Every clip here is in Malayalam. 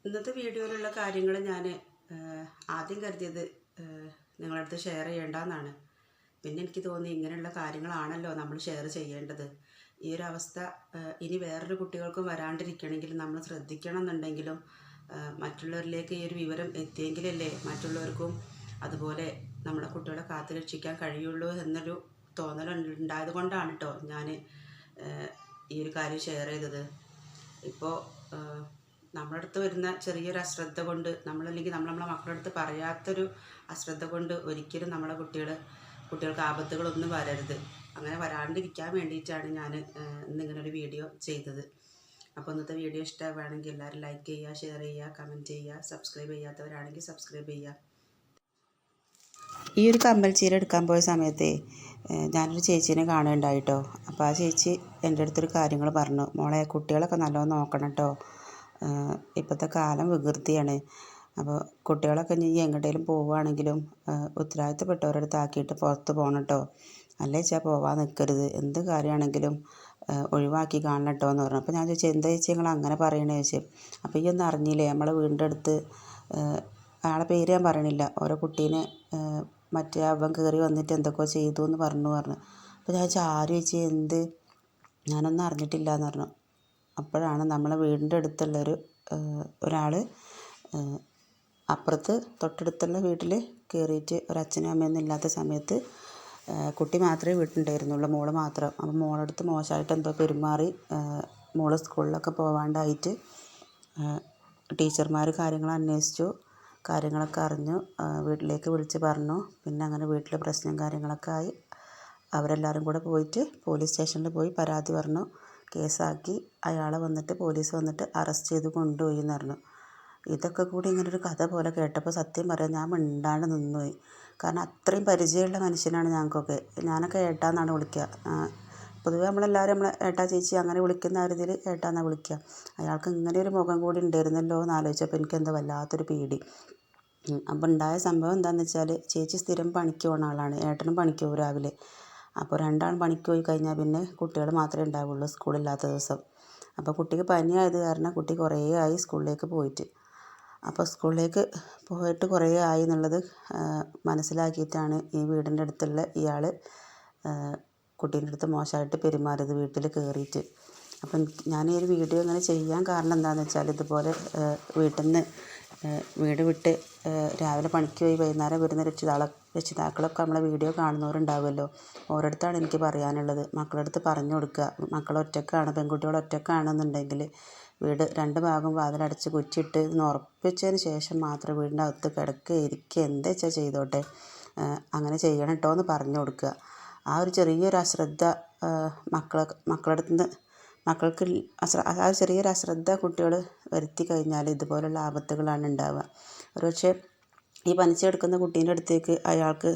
ഇന്നത്തെ വീഡിയോയിലുള്ള കാര്യങ്ങൾ ഞാൻ ആദ്യം കരുതിയത് നിങ്ങളുടെ അടുത്ത് ഷെയർ ചെയ്യേണ്ടെന്നാണ്. പിന്നെ എനിക്ക് തോന്നി ഇങ്ങനെയുള്ള കാര്യങ്ങളാണല്ലോ നമ്മൾ ഷെയർ ചെയ്യേണ്ടത്. ഈ ഒരു അവസ്ഥ ഇനി വേറൊരു കുട്ടികൾക്കും വരാണ്ടിരിക്കണമെങ്കിൽ നമ്മൾ ശ്രദ്ധിക്കണം എന്നുണ്ടെങ്കിലും മറ്റുള്ളവരിലേക്ക് ഈ ഒരു വിവരം എത്തിയെങ്കിലല്ലേ മറ്റുള്ളവർക്കും അതുപോലെ നമ്മുടെ കുട്ടികളെ കാത്തു രക്ഷിക്കാൻ കഴിയുള്ളൂ എന്നൊരു തോന്നലുണ്ടായത് കൊണ്ടാണ് കേട്ടോ ഞാൻ ഈ ഒരു കാര്യം ഷെയർ ചെയ്തത്. ഇപ്പോൾ നമ്മുടെ അടുത്ത് വരുന്ന ചെറിയൊരു അശ്രദ്ധ കൊണ്ട് നമ്മളല്ലെങ്കിൽ നമ്മളെ മക്കളുടെ അടുത്ത് പറയാത്തൊരു അശ്രദ്ധ കൊണ്ട് ഒരിക്കലും നമ്മളെ കുട്ടികൾക്ക് ആപത്തുകളൊന്നും വരരുത്. അങ്ങനെ വരാണ്ടിരിക്കാൻ വേണ്ടിയിട്ടാണ് ഞാൻ ഇന്നിങ്ങനൊരു വീഡിയോ ചെയ്തത്. അപ്പോൾ ഇന്നത്തെ വീഡിയോ ഇഷ്ടമാവുകയാണെങ്കിൽ എല്ലാവരും ലൈക്ക് ചെയ്യുക, ഷെയർ ചെയ്യുക, കമൻറ്റ് ചെയ്യുക. സബ്സ്ക്രൈബ് ചെയ്യാത്തവരാണെങ്കിൽ സബ്സ്ക്രൈബ് ചെയ്യുക. ഈ ഒരു കമ്മൽ ചീര എടുക്കാൻ പോയ സമയത്ത് ഞാനൊരു ചേച്ചീനെ കാണുകയുണ്ടായിട്ടോ. അപ്പോൾ ആ ചേച്ചി എൻ്റെ അടുത്തൊരു കാര്യങ്ങൾ പറഞ്ഞു. മോളെ, കുട്ടികളൊക്കെ നല്ലോണം നോക്കണം കേട്ടോ, ഇപ്പോഴത്തെ കാലം വികൃതിയാണ്. അപ്പോൾ കുട്ടികളൊക്കെ ഇനി എങ്ങോട്ടേലും പോവുകയാണെങ്കിലും ഉത്തരവാദിത്തപ്പെട്ടവരുടെ അടുത്ത് ആക്കിയിട്ട് പുറത്ത് പോകണം കേട്ടോ, അല്ലേ വെച്ചാൽ പോവാൻ നിൽക്കരുത്. എന്ത് കാര്യമാണെങ്കിലും ഒഴിവാക്കി കാണണം കേട്ടോ എന്ന് പറഞ്ഞു. അപ്പോൾ ഞാൻ ചോദിച്ചു, എന്താ ചേച്ചി നിങ്ങൾ അങ്ങനെ പറയണേ ചോദിച്ചു. അപ്പോൾ ഈ ഒന്നും അറിഞ്ഞില്ലേ, നമ്മളെ വീടിൻ്റെ അടുത്ത് ആളെ പേര് ഞാൻ പറയണില്ല, ഓരോ കുട്ടീനെ മറ്റേ അവൻ കയറി വന്നിട്ട് എന്തൊക്കെയോ ചെയ്തു എന്ന് പറഞ്ഞു. അപ്പോൾ ഞാൻ ചോദിച്ചു, ആര് ചോദിച്ചു, എന്ത്, ഞാനൊന്നും അറിഞ്ഞിട്ടില്ല എന്ന് പറഞ്ഞു. അപ്പോഴാണ് നമ്മളെ വീടിൻ്റെ അടുത്തുള്ളൊരു ഒരാൾ അപ്പുറത്ത് തൊട്ടടുത്തുള്ള വീട്ടിൽ കയറിയിട്ട് ഒരച്ഛനും അമ്മയൊന്നും ഇല്ലാത്ത സമയത്ത് കുട്ടി മാത്രമേ വീട്ടിലുണ്ടായിരുന്നുള്ളൂ, മോള് മാത്രം. അപ്പോൾ മോളടുത്ത് മോശമായിട്ട് എന്തോ പെരുമാറി മോള് സ്കൂളിലൊക്കെ പോവാണ്ടായിട്ട് ടീച്ചർമാർ കാര്യങ്ങൾ അന്വേഷിച്ചു, കാര്യങ്ങളൊക്കെ അറിഞ്ഞു, വീട്ടിലേക്ക് വിളിച്ച് പറഞ്ഞു. പിന്നെ അങ്ങനെ വീട്ടിൽ പ്രശ്നം കാര്യങ്ങളൊക്കെ ആയി അവരെല്ലാവരും കൂടെ പോയിട്ട് പോലീസ് സ്റ്റേഷനിൽ പോയി പരാതി പറഞ്ഞു, കേസാക്കി. അയാളെ വന്നിട്ട് പോലീസ് വന്നിട്ട് അറസ്റ്റ് ചെയ്ത് കൊണ്ടുപോയി എന്ന് പറഞ്ഞു. ഇതൊക്കെ കൂടി ഇങ്ങനൊരു കഥ പോലെ കേട്ടപ്പോൾ സത്യം പറയാം ഞാൻ മിണ്ടാണ്ട് നിന്നുപോയി. കാരണം അത്രയും പരിചയമുള്ള മനുഷ്യനാണ് ഞങ്ങൾക്കൊക്കെ. ഞാനൊക്കെ ഏട്ടാന്നാണ് വിളിക്കുക. പൊതുവെ നമ്മളെല്ലാവരും ഏട്ടാ ചേച്ചി അങ്ങനെ വിളിക്കുന്ന കാര്യത്തിൽ ഏട്ടാന്നാണ് വിളിക്കുക. അയാൾക്ക് ഇങ്ങനെ ഒരു മുഖം കൂടി ഉണ്ടായിരുന്നല്ലോ എന്ന് ആലോചിച്ചപ്പോൾ എനിക്കെന്തോ വല്ലാത്തൊരു പേടി. അപ്പോൾ ഉണ്ടായ സംഭവം എന്താണെന്ന് വെച്ചാൽ, ചേച്ചി സ്ഥിരം പണിക്ക് പോകുന്ന ആളാണ്, ഏട്ടനും പണിക്ക് പോകും രാവിലെ. അപ്പോൾ രണ്ടാളും പണിക്ക് പോയി കഴിഞ്ഞാൽ പിന്നെ കുട്ടികൾ മാത്രമേ ഉണ്ടാവുള്ളൂ സ്കൂളില്ലാത്ത ദിവസം. അപ്പോൾ കുട്ടിക്ക് പനിയായത് കാരണം കുട്ടി കുറേ ആയി സ്കൂളിലേക്ക് പോയിട്ട്. അപ്പോൾ സ്കൂളിലേക്ക് പോയിട്ട് കുറേ ആയി എന്നുള്ളത് മനസ്സിലാക്കിയിട്ടാണ് ഈ വീടിൻ്റെ അടുത്തുള്ള ഇയാൾ കുട്ടീൻ്റെ അടുത്ത് മോശമായിട്ട് പെരുമാറിയത് വീട്ടിൽ കയറിയിട്ട്. അപ്പം ഞാൻ ഈ ഒരു വീഡിയോ ഇങ്ങനെ ചെയ്യാൻ കാരണം എന്താണെന്ന് വെച്ചാൽ, ഇതുപോലെ വീട് വിട്ട് രാവിലെ പണിക്ക് പോയി വൈകുന്നേരം വരുന്ന രക്ഷിതാക്കളൊക്കെ നമ്മളെ വീഡിയോ കാണുന്നവരുണ്ടാവുമല്ലോ. ഓരോരുത്താണ് എനിക്ക് പറയാനുള്ളത്. മക്കളുടെ അടുത്ത് പറഞ്ഞു കൊടുക്കുക, മക്കൾ ഒറ്റക്കാണ്, പെൺകുട്ടികൾ ഒറ്റക്കാണെന്നുണ്ടെങ്കിൽ വീട് രണ്ട് ഭാഗം വാതിലടച്ച് കുറ്റിയിട്ട് എന്ന് ഉറപ്പിച്ചതിന് ശേഷം മാത്രം വീടിൻ്റെ അകത്ത് കിടക്കുക, ഇരിക്കുക, എന്താ വെച്ചാൽ ചെയ്തോട്ടെ, അങ്ങനെ ചെയ്യണം കേട്ടോ എന്ന് പറഞ്ഞു കൊടുക്കുക. ആ ഒരു ചെറിയൊരു അശ്രദ്ധ മക്കളുടെ നിന്ന് മക്കൾക്ക് ആ ചെറിയൊരു അശ്രദ്ധ കുട്ടികൾ വരുത്തി കഴിഞ്ഞാൽ ഇതുപോലുള്ള ആപത്തുകളാണ് ഉണ്ടാവുക. ഒരുപക്ഷെ ഈ പനിച്ചെടുക്കുന്ന കുട്ടീൻ്റെ അടുത്തേക്ക് അയാൾക്ക്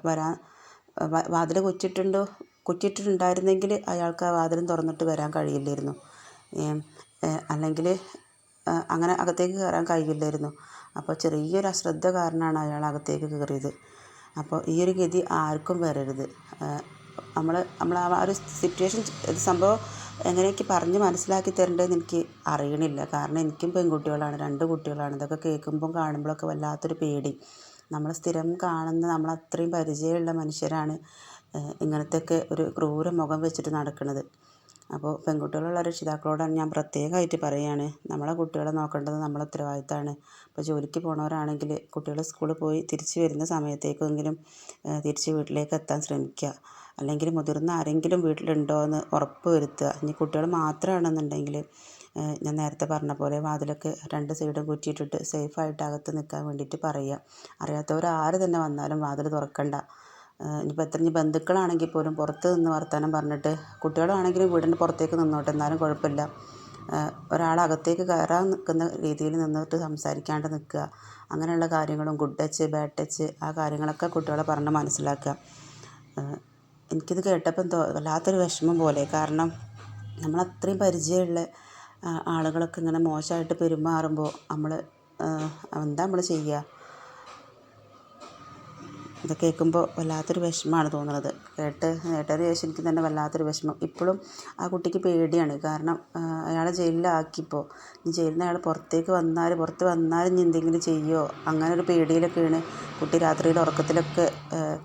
വരാൻ വാതിൽ കുറ്റിയിട്ടുണ്ടായിരുന്നെങ്കിൽ അയാൾക്ക് ആ വാതിലും തുറന്നിട്ട് വരാൻ കഴിയില്ലായിരുന്നു, അല്ലെങ്കിൽ അങ്ങനെ അകത്തേക്ക് കയറാൻ കഴിയില്ലായിരുന്നു. അപ്പോൾ ചെറിയൊരു അശ്രദ്ധ കാരണമാണ് അയാൾ അകത്തേക്ക് കയറിയത്. അപ്പോൾ ഈ ഒരു ഗതി ആർക്കും വരരുത്. നമ്മൾ ആ ഒരു സിറ്റുവേഷൻ സംഭവം എങ്ങനെയൊക്കെ പറഞ്ഞ് മനസ്സിലാക്കി തരേണ്ടതെന്ന് എനിക്ക് അറിയണില്ല. കാരണം എനിക്കും പെൺകുട്ടികളാണ്, 2 കുട്ടികളാണ്. ഇതൊക്കെ കേൾക്കുമ്പം കാണുമ്പോഴൊക്കെ വല്ലാത്തൊരു പേടി. നമ്മൾ സ്ഥിരം കാണുന്ന നമ്മളത്രയും പരിചയമുള്ള മനുഷ്യരാണ് ഇങ്ങനത്തെയൊക്കെ ഒരു ക്രൂര മുഖം വെച്ചിട്ട് നടക്കുന്നത്. അപ്പോൾ പെൺകുട്ടികളുള്ള രക്ഷിതാക്കളോടാണ് ഞാൻ പ്രത്യേകമായിട്ട് പറയുകയാണ്, നമ്മളെ കുട്ടികളെ നോക്കേണ്ടത് നമ്മളെ ഉത്തരവാദിത്തമാണ്. ഇപ്പോൾ ജോലിക്ക് പോണവരാണെങ്കിൽ കുട്ടികൾ സ്കൂളിൽ പോയി തിരിച്ച് വരുന്ന സമയത്തേക്കെങ്കിലും തിരിച്ച് വീട്ടിലേക്ക് എത്താൻ ശ്രമിക്കുക. അല്ലെങ്കിൽ മുതിർന്ന ആരെങ്കിലും വീട്ടിലുണ്ടോ എന്ന് ഉറപ്പ് വരുത്തുക. ഇനി കുട്ടികൾ മാത്രമാണെന്നുണ്ടെങ്കിൽ ഞാൻ നേരത്തെ പറഞ്ഞ പോലെ വാതിലൊക്കെ 2 സൈഡും കുറ്റിയിട്ടിട്ട് സേഫായിട്ട് അകത്ത് നിൽക്കാൻ വേണ്ടിയിട്ട് പറയുക. അറിയാത്തവർ ആര് തന്നെ വന്നാലും വാതിൽ തുറക്കണ്ട. ഇനിയിപ്പോൾ ഇനി ബന്ധുക്കളാണെങ്കിൽ പോലും പുറത്ത് നിന്ന് വർത്തമാനം പറഞ്ഞിട്ട്, കുട്ടികളാണെങ്കിലും വീടിൻ്റെ പുറത്തേക്ക് നിന്നോട്ടെ, എന്നാലും കുഴപ്പമില്ല, ഒരാളകത്തേക്ക് കയറാൻ നിൽക്കുന്ന രീതിയിൽ നിന്നിട്ട് സംസാരിക്കാണ്ട് നിൽക്കുക. അങ്ങനെയുള്ള കാര്യങ്ങളും ഗുഡ് ടച്ച് ബാഡ് ടച്ച് ആ കാര്യങ്ങളൊക്കെ കുട്ടികളെ പറഞ്ഞ് മനസ്സിലാക്കുക. എനിക്കിത് കേട്ടപ്പോൾ എന്തോ വല്ലാത്തൊരു വിഷമം പോലെ. കാരണം നമ്മളത്രയും പരിചയമുള്ള ആളുകളൊക്കെ ഇങ്ങനെ മോശമായിട്ട് പെരുമാറുമ്പോൾ എന്താ നമ്മൾ ചെയ്യുക? ഇത് കേൾക്കുമ്പോൾ വല്ലാത്തൊരു വിഷമമാണ് തോന്നുന്നത്. കേട്ടതിന് ശേഷം എനിക്ക് തന്നെ വല്ലാത്തൊരു വിഷമം. ഇപ്പോഴും ആ കുട്ടിക്ക് പേടിയാണ്. കാരണം അയാളെ ജയിലിലാക്കിയപ്പോൾ ഇനി ജയിലിൽ നിന്ന് അയാൾ പുറത്ത് വന്നാൽ ഇനി എന്തെങ്കിലും ചെയ്യുമോ അങ്ങനെ ഒരു പേടിയിലൊക്കെയാണ്. കുട്ടി രാത്രിയിൽ ഉറക്കത്തിലൊക്കെ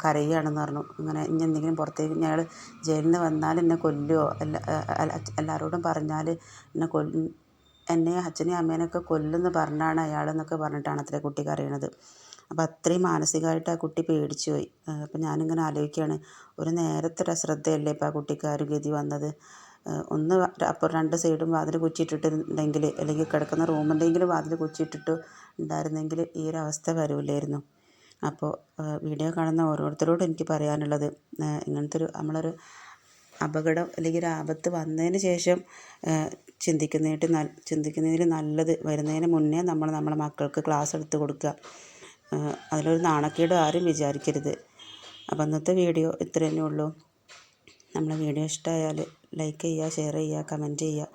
കരയുകയാണെന്ന് പറഞ്ഞു. ഇങ്ങനെ ഇനി എന്തെങ്കിലും പുറത്തേക്ക് ഇനി അയാൾ ജയിലിൽ നിന്ന് വന്നാൽ എന്നെ കൊല്ലുമോ, എല്ലാവരോടും പറഞ്ഞാൽ എന്നെ അച്ഛനെയും അമ്മേനെയൊക്കെ കൊല്ലുമെന്ന് പറഞ്ഞാണ് അയാളെന്നൊക്കെ പറഞ്ഞിട്ടാണ് അത്രേ കുട്ടി കരയണത്. അപ്പോൾ അത്രയും മാനസികമായിട്ട് ആ കുട്ടി പേടിച്ചു പോയി. അപ്പോൾ ഞാനിങ്ങനെ ആലോചിക്കുകയാണ്, ഒരു നേരത്തെ ഒരു അശ്രദ്ധയല്ലേ ഇപ്പോൾ ആ കുട്ടിക്ക് ആ ഒരു ഗതി വന്നത്. ഒന്ന് അപ്പോൾ 2 സൈഡും വാതിൽ കുറ്റിയിട്ടിട്ടുണ്ടെങ്കിൽ, അല്ലെങ്കിൽ കിടക്കുന്ന റൂമിൻ്റെയെങ്കിലും വാതിൽ കുറ്റിയിട്ടിട്ട് ഉണ്ടായിരുന്നെങ്കിൽ ഈ ഒരു അവസ്ഥ വരില്ലായിരുന്നു. അപ്പോൾ വീഡിയോ കാണുന്ന ഓരോരുത്തരോടും എനിക്ക് പറയാനുള്ളത്, ഇങ്ങനത്തെ നമ്മളൊരു അപകടം അല്ലെങ്കിൽ ഒരു ആപത്ത് വന്നതിന് ശേഷം ചിന്തിക്കുന്നതിൽ നല്ലത് വരുന്നതിന് മുന്നേ നമ്മളെ മക്കൾക്ക് ക്ലാസ് എടുത്ത് കൊടുക്കുക. അതിലൊരു നാണക്കേട് ആരും വിചാരിക്കരുത്. അപ്പോൾ ഇന്നത്തെ വീഡിയോ ഇത്ര തന്നെ ഉള്ളൂ. നമ്മളെ വീഡിയോ ഇഷ്ടമായാൽ ലൈക്ക് ചെയ്യുക, ഷെയർ ചെയ്യുക, കമൻറ്റ് ചെയ്യുക.